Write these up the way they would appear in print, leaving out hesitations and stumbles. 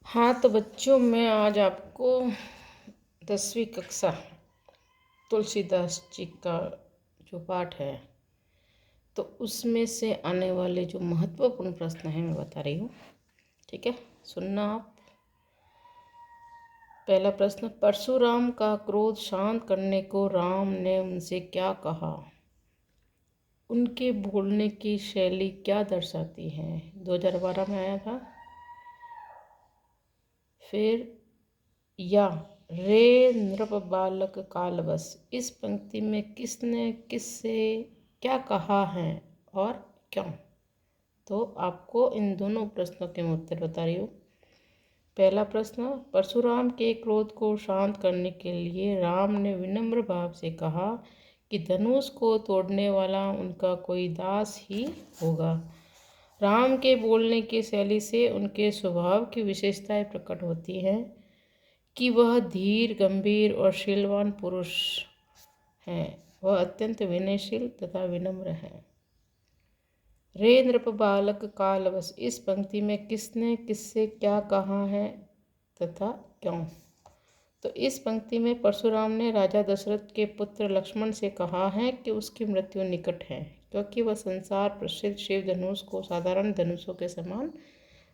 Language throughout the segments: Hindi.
हाँ तो बच्चों, मैं आज आपको 10वीं कक्षा तुलसीदास जी का जो पाठ है तो उसमें से आने वाले जो महत्वपूर्ण प्रश्न हैं मैं बता रही हूँ। ठीक है, सुनना आप। पहला प्रश्न, परशुराम का क्रोध शांत करने को राम ने उनसे क्या कहा? उनके बोलने की शैली क्या दर्शाती है? 2012 में आया था। फिर या रे नृप बालक कालवश, इस पंक्ति में किसने किससे क्या कहा है और क्यों? तो आपको इन दोनों प्रश्नों के मैं उत्तर बता रही हूँ। पहला प्रश्न, परशुराम के क्रोध को शांत करने के लिए राम ने विनम्र भाव से कहा कि धनुष को तोड़ने वाला उनका कोई दास ही होगा। राम के बोलने की शैली से उनके स्वभाव की विशेषताएं प्रकट होती हैं कि वह धीर, गंभीर और शीलवान पुरुष हैं। वह अत्यंत विनयशील तथा विनम्र है। रे नृप बालक कालवश, इस पंक्ति में किसने किससे क्या कहा है तथा क्यों? तो इस पंक्ति में परशुराम ने राजा दशरथ के पुत्र लक्ष्मण से कहा है कि उसकी मृत्यु निकट है, क्योंकि वह संसार प्रसिद्ध शिव धनुष को साधारण धनुषों के समान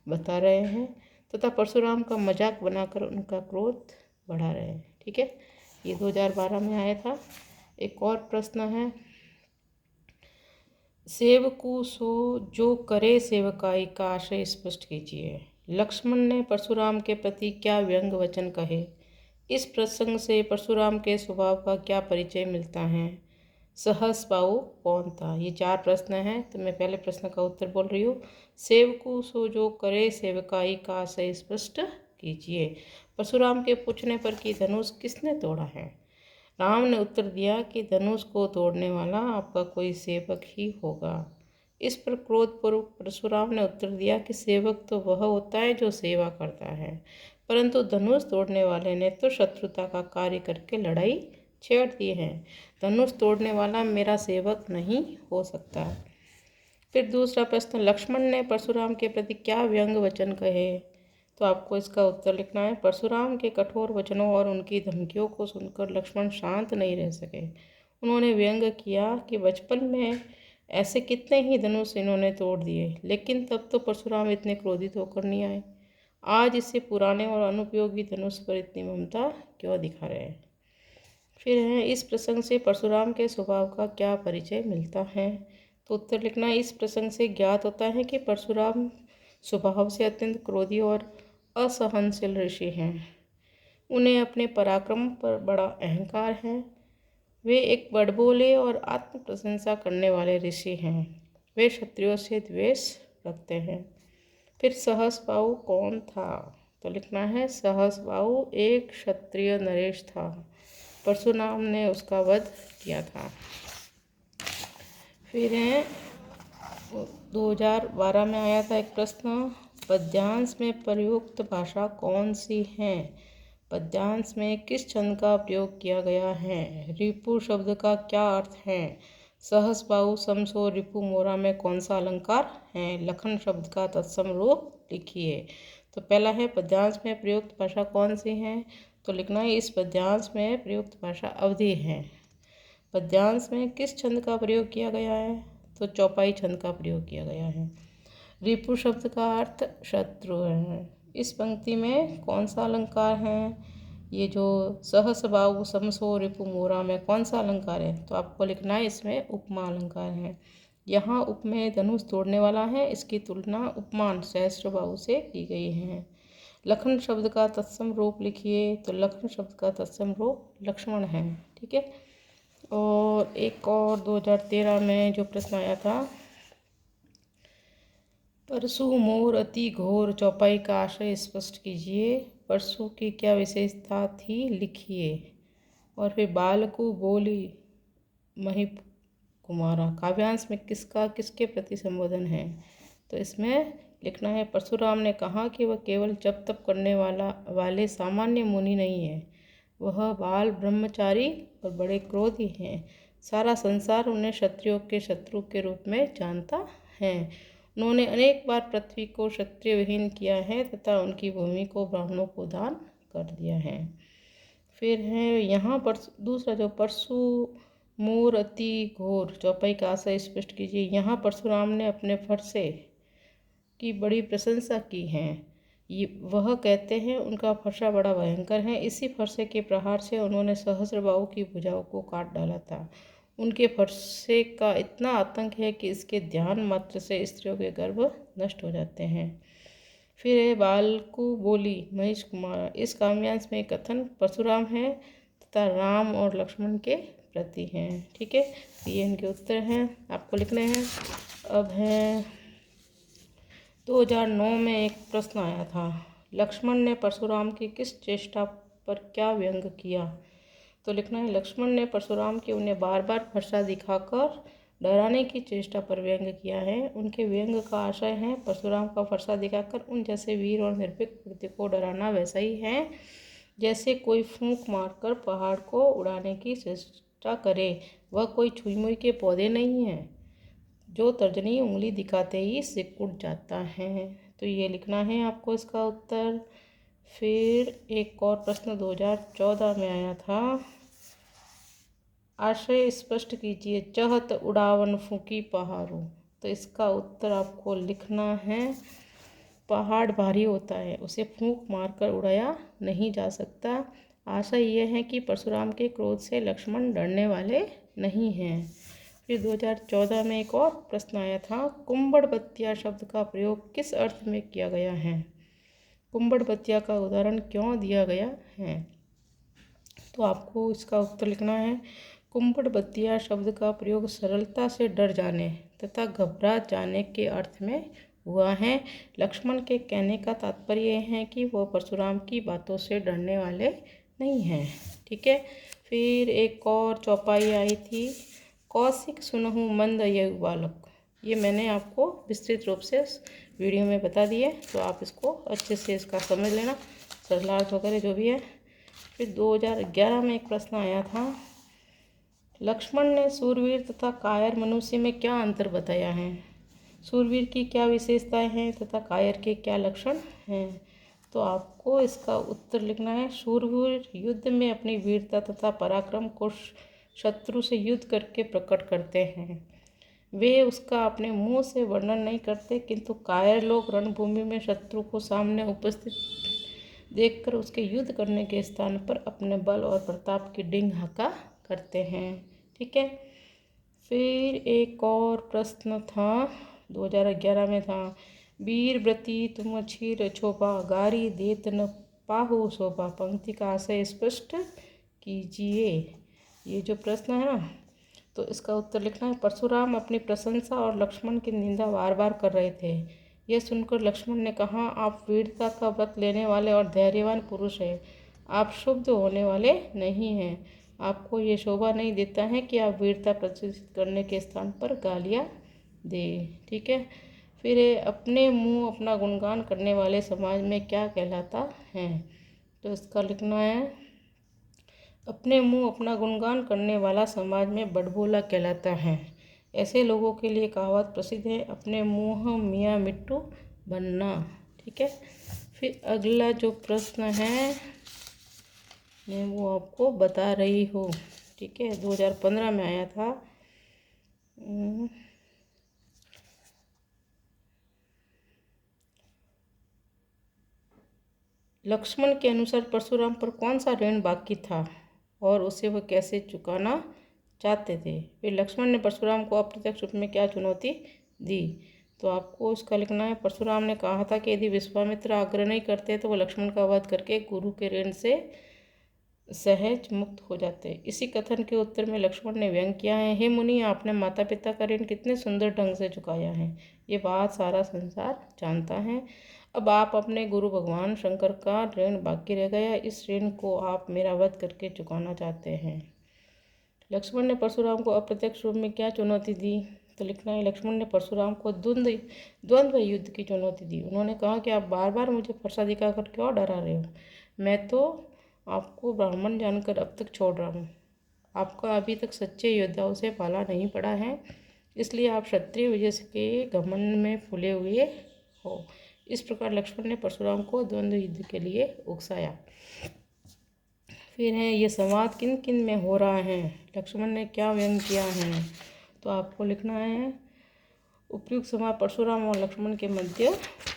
बता रहे हैं तथा परशुराम का मजाक बनाकर उनका क्रोध बढ़ा रहे हैं। ठीक है, ये 2012 में आया था। एक और प्रश्न है, सेवकु सो जो करे सेवकाई का आशय स्पष्ट कीजिए। लक्ष्मण ने परशुराम के प्रति क्या व्यंग वचन कहे? इस प्रसंग से परशुराम के स्वभाव का क्या परिचय मिलता है? सहस्बाहु कौन था? ये 4 प्रश्न हैं। तो मैं पहले प्रश्न का उत्तर बोल रही हूँ। सेवकु सो जो करे सेवकाई का आशय स्पष्ट कीजिए। परशुराम के पूछने पर कि धनुष किसने तोड़ा है, राम ने उत्तर दिया कि धनुष को तोड़ने वाला आपका कोई सेवक ही होगा। इस पर क्रोधपूर्वक परशुराम ने उत्तर दिया कि सेवक तो वह होता है जो सेवा करता है, परंतु धनुष तोड़ने वाले ने तो शत्रुता का कार्य करके लड़ाई छेड़ दी है। धनुष तोड़ने वाला मेरा सेवक नहीं हो सकता। फिर दूसरा प्रश्न, लक्ष्मण ने परशुराम के प्रति क्या व्यंग वचन कहे? तो आपको इसका उत्तर लिखना है। परशुराम के कठोर वचनों और उनकी धमकियों को सुनकर लक्ष्मण शांत नहीं रह सके। उन्होंने व्यंग किया कि बचपन में ऐसे कितने ही धनुष इन्होंने तोड़ दिए, लेकिन तब तो परशुराम इतने क्रोधित होकर नहीं आए। आज इससे पुराने और अनुपयोगी धनुष पर इतनी ममता क्यों दिखा रहे हैं? फिर है, इस प्रसंग से परशुराम के स्वभाव का क्या परिचय मिलता है? तो उत्तर लिखना, इस प्रसंग से ज्ञात होता है कि परशुराम स्वभाव से अत्यंत क्रोधी और असहनशील ऋषि हैं। उन्हें अपने पराक्रम पर बड़ा अहंकार है। वे एक बड़बोले और आत्म प्रशंसा करने वाले ऋषि हैं। वे क्षत्रियों से द्वेष रखते हैं। फिर सहस्बाहु कौन था? तो लिखना है, सहस्बाहु एक क्षत्रिय नरेश था। परशुराम ने उसका वध किया था। फिर है 2012 में आया था एक प्रश्न, पद्यांश में प्रयुक्त भाषा कौन सी है? पद्यांश में किस छंद का प्रयोग किया गया है? रिपु शब्द का क्या अर्थ है? सहस्बाहु समसो रिपु मोरा में कौन सा अलंकार है? लखन शब्द का तत्सम रूप लिखिए। तो पहला है, पद्यांश में प्रयुक्त भाषा कौन सी है? तो लिखना है, इस पद्यांश में प्रयुक्त भाषा अवधी है। पद्यांश में किस छंद का प्रयोग किया गया है? तो चौपाई छंद का प्रयोग किया गया है। रिपु शब्द का अर्थ शत्रु है। इस पंक्ति में कौन सा अलंकार है? ये जो सहस्बाहु समसो रिपु मोरा में कौन सा अलंकार है? तो आपको लिखना है, इसमें उपमा अलंकार है। यहाँ उप में धनुष तोड़ने वाला है, इसकी तुलना उपमान सहस्त्रबाहु से की गई है। लखन शब्द का तत्सम रूप लिखिए। तो लखन शब्द का तत्सम रूप लक्ष्मण है। ठीक है, और एक और 2013 में जो प्रश्न आया था, परशु मोर अति घोर, चौपाई का आशय स्पष्ट कीजिए। परशु की क्या विशेषता थी, लिखिए। और फिर बालकु बोली मही कुमारा, काव्यांश में किसका किसके प्रति संबोधन है? तो इसमें लिखना है, परशुराम ने कहा कि वह केवल जप तप करने वाले सामान्य मुनि नहीं है, वह बाल ब्रह्मचारी और बड़े क्रोधी हैं। सारा संसार उन्हें क्षत्रियों के शत्रु के रूप में जानता है। उन्होंने अनेक बार पृथ्वी को क्षत्रिय विहीन किया है तथा उनकी भूमि को ब्राह्मणों को दान कर दिया है। फिर है यहाँ पर दूसरा जो परशु मूर अति घोर चौपाई का आशय स्पष्ट कीजिए। यहाँ परशुराम ने अपने फरसे की बड़ी प्रशंसा की है। वह कहते हैं उनका फरसा बड़ा भयंकर है। इसी फरसे के प्रहार से उन्होंने सहस्त्रबाहु की भुजाओं को काट डाला था। उनके फरसे का इतना आतंक है कि इसके ध्यान मात्र से स्त्रियों के गर्भ नष्ट हो जाते हैं। फिर है बालकु बोली महेश कुमार। इस काव्यांश में कथन परशुराम है तथा राम और लक्ष्मण के प्रति हैं। ठीक है, ये इनके उत्तर हैं, आपको लिखने हैं। अब है 2009 में एक प्रश्न आया था, लक्ष्मण ने परशुराम की किस चेष्टा पर क्या व्यंग किया? तो लिखना है लक्ष्मण ने परशुराम की उन्हें बार बार फरसा दिखाकर डराने की चेष्टा पर व्यंग किया है। उनके व्यंग का आशय है परशुराम का फरसा दिखाकर उन जैसे वीर और निर्भीक व्यक्ति को डराना वैसा ही है जैसे कोई फूंक मारकर पहाड़ को उड़ाने की चेष्टा करे। वह कोई छुई मुई के पौधे नहीं है जो तर्जनी उंगली दिखाते ही सिक उठ जाता है। तो ये लिखना है आपको इसका उत्तर। फिर एक और प्रश्न 2014 में आया था, आशय स्पष्ट कीजिए, चहत उड़ावन फूकी पहाड़ों। तो इसका उत्तर आपको लिखना है, पहाड़ भारी होता है, उसे फूंक मारकर उड़ाया नहीं जा सकता। आशा यह है कि परशुराम के क्रोध से लक्ष्मण डरने वाले नहीं हैं। फिर 2014 में एक और प्रश्न आया था, कुंभड़बत्तिया शब्द का प्रयोग किस अर्थ में किया गया है? कुंभड़बत्तिया का उदाहरण क्यों दिया गया है? तो आपको इसका उत्तर लिखना है, कुंभड़बत्तिया शब्द का प्रयोग सरलता से डर जाने तथा घबरा जाने के अर्थ में हुआ है। लक्ष्मण के कहने का तात्पर्य यह है कि वह परशुराम की बातों से डरने वाले नहीं हैं। ठीक है, फिर एक और चौपाई आई थी, कौशिक सुनहु मंद ययु बालक। ये मैंने आपको विस्तृत रूप से वीडियो में बता दिए, तो आप इसको अच्छे से इसका समझ लेना, सरलार्थ वगैरह जो भी है। फिर 2011 में एक प्रश्न आया था, लक्ष्मण ने सूरवीर तथा कायर मनुष्य में क्या अंतर बताया है? सूरवीर की क्या विशेषताएं हैं तथा कायर के क्या लक्षण हैं? तो आपको इसका उत्तर लिखना है, सूरवीर युद्ध में अपनी वीरता तथा पराक्रम को शत्रु से युद्ध करके प्रकट करते हैं। वे उसका अपने मुंह से वर्णन नहीं करते, किंतु कायर लोग रणभूमि में शत्रु को सामने उपस्थित देखकर उसके युद्ध करने के स्थान पर अपने बल और प्रताप की डिंग हाका करते हैं। ठीक है, फिर एक और प्रश्न था 2011 में था, वीर व्रती तुम क्षीर क्षोभा गारी देत न पाहु शोभा। पंक्ति का आशय स्पष्ट कीजिए। ये जो प्रश्न है ना, तो इसका उत्तर लिखना है, परशुराम अपनी प्रशंसा और लक्ष्मण की निंदा बार बार कर रहे थे। यह सुनकर लक्ष्मण ने कहा, आप वीरता का व्रत लेने वाले और धैर्यवान पुरुष हैं, आप शुद्ध होने वाले नहीं हैं। आपको ये शोभा नहीं देता है कि आप वीरता प्रदर्शित करने के स्थान पर गालियाँ दें। ठीक है, फिर अपने मुंह अपना गुणगान करने वाले समाज में क्या कहलाता है? तो इसका लिखना है, अपने मुंह अपना गुणगान करने वाला समाज में बड़बोला कहलाता है। ऐसे लोगों के लिए कहावत प्रसिद्ध है, अपने मुंह मियाँ मिट्टू बनना। ठीक है, फिर अगला जो प्रश्न है मैं वो आपको बता रही हूँ। ठीक है, 2015 में आया था, लक्ष्मण के अनुसार परशुराम पर कौन सा ऋण बाकी था और उसे वह कैसे चुकाना चाहते थे? फिर लक्ष्मण ने परशुराम को अप्रत्यक्ष रूप में क्या चुनौती दी? तो आपको उसका लिखना है, परशुराम ने कहा था कि यदि विश्वामित्र आग्रह नहीं करते तो वह लक्ष्मण का वध करके गुरु के ऋण से सहज मुक्त हो जाते। इसी कथन के उत्तर में लक्ष्मण ने व्यंग किया है, हे मुनि, आपने माता पिता का ऋण कितने सुंदर ढंग से चुकाया है, ये बात सारा संसार जानता है। अब आप अपने गुरु भगवान शंकर का ऋण बाकी रह गया, इस ऋण को आप मेरा वध करके चुकाना चाहते हैं। लक्ष्मण ने परशुराम को अप्रत्यक्ष रूप में क्या चुनौती दी? तो लिखना है, लक्ष्मण ने परशुराम को द्वंद्व युद्ध की चुनौती दी। उन्होंने कहा कि आप बार बार मुझे फरसा दिखाकर क्यों डरा रहे हो? मैं तो आपको ब्राह्मण जानकर अब तक छोड़ रहा हूँ। आपका अभी तक सच्चे योद्धाओं से पाला नहीं पड़ा है। इसलिए आप क्षत्रिय विजय के घमंड में फूले हुए हो। इस प्रकार लक्ष्मण ने परशुराम को द्वंद्व युद्ध के लिए उकसाया। फिर है ये संवाद किन किन में हो रहा है, लक्ष्मण ने क्या व्यंग किया है। तो आपको लिखना है उपयुक्त संवाद परशुराम और लक्ष्मण के मध्य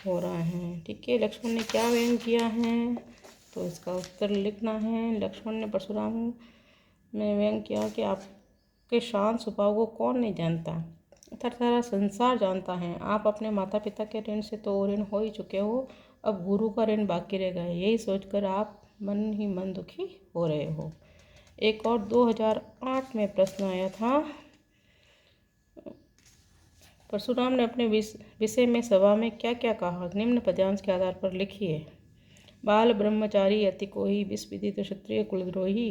हो रहा है। ठीक है, लक्ष्मण ने क्या व्यंग किया है, तो इसका उत्तर लिखना है। लक्ष्मण ने परशुराम में व्यंग किया कि आपके शांत स्वभाव को कौन नहीं जानता, अर्थात सारा संसार जानता है। आप अपने माता पिता के ऋण से तो ऋण हो ही चुके हो, अब गुरु का ऋण बाकी रह गया है। यही सोचकर आप मन ही मन दुखी हो रहे हो। एक और 2008 में प्रश्न आया था, परशुराम ने अपने विषय में सभा में क्या क्या कहा, निम्न पद्यांश के आधार पर लिखिए। बाल ब्रह्मचारी अति कोही, विस्विदित क्षत्रिय कुलद्रोही,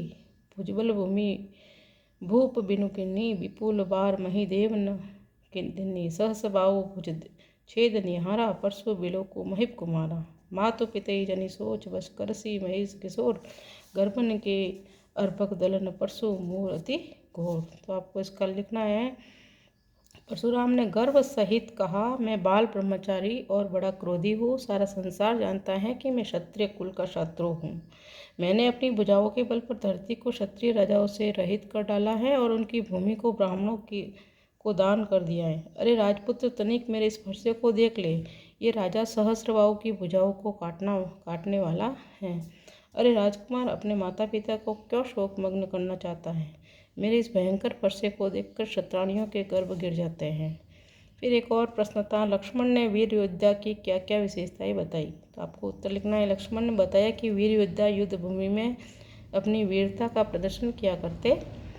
भुजबल भूमि भूप बिनुकिनी, विपुल बार मही देव न किन्नी, सहस बाहु भुज छेद निहारा, परसु बिलो को महिप कुमारा, मातु पितई जनि सोच बस करसी महेश किशोर, गर्भन के अर्भक दलन परसु मोर अति घोर। तो आपको इसका लिखना है, परशुराम ने गर्व सहित कहा, मैं बाल ब्रह्मचारी और बड़ा क्रोधी हूँ। सारा संसार जानता है कि मैं क्षत्रिय कुल का शत्रु हूँ। मैंने अपनी भुजाओं के बल पर धरती को क्षत्रिय राजाओं से रहित कर डाला है और उनकी भूमि को ब्राह्मणों की को दान कर दिया है। अरे राजपुत्र तनिक मेरे स्पर्श को देख ले, ये राजा सहस्रबाहु की भुजाओं को काटने वाला है। अरे राजकुमार अपने माता पिता को क्यों शोकमग्न करना चाहता है। मेरे इस भयंकर परसे को देखकर क्षत्राणियों के गर्भ गिर जाते हैं। फिर एक और प्रश्न था, लक्ष्मण ने वीर योद्धा की क्या क्या विशेषताएं बताई। तो आपको उत्तर लिखना है, लक्ष्मण ने बताया कि वीर योद्धा युद्ध भूमि में अपनी वीरता का प्रदर्शन किया करते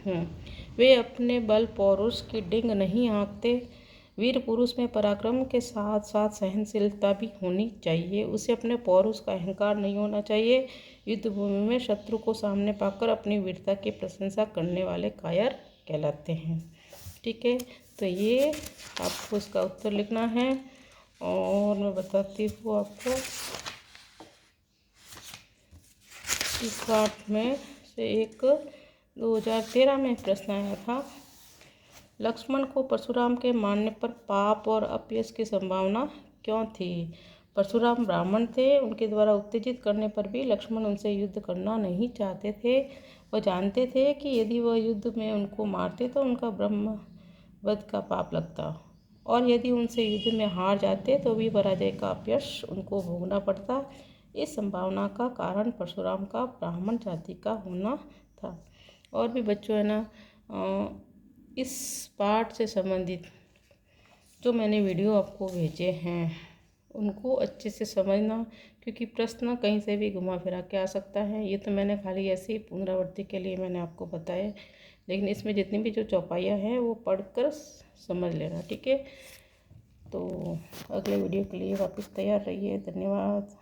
हैं। वे अपने बल पौरुष की डिंग नहीं हाँकते। वीर पुरुष में पराक्रम के साथ साथ सहनशीलता भी होनी चाहिए। उसे अपने पौरुष का अहंकार नहीं होना चाहिए। युद्ध भूमि में शत्रु को सामने पाकर अपनी वीरता की प्रशंसा करने वाले कायर कहलाते हैं। ठीक है, तो ये आपको इसका उत्तर लिखना है। और मैं बताती हूँ आपको, इस पाठ में से एक 2013 में प्रश्न आया था, लक्ष्मण को परशुराम के मारने पर पाप और अपयश की संभावना क्यों थी। परशुराम ब्राह्मण थे, उनके द्वारा उत्तेजित करने पर भी लक्ष्मण उनसे युद्ध करना नहीं चाहते थे। वह जानते थे कि यदि वह युद्ध में उनको मारते तो उनका ब्रह्मवध का पाप लगता, और यदि उनसे युद्ध में हार जाते तो भी पराजय का अपयश उनको भोगना पड़ता। इस संभावना का कारण परशुराम का ब्राह्मण जाति का होना था। और भी बच्चों है ना, इस पाठ से संबंधित जो मैंने वीडियो आपको भेजे हैं उनको अच्छे से समझना, क्योंकि प्रश्न कहीं से भी घुमा फिरा के आ सकता है। ये तो मैंने खाली ऐसे ही पुनरावृत्ति के लिए मैंने आपको बताया, लेकिन इसमें जितनी भी जो चौपाइयाँ हैं वो पढ़कर समझ लेना। ठीक है, तो अगले वीडियो के लिए वापस तैयार रहिए। धन्यवाद।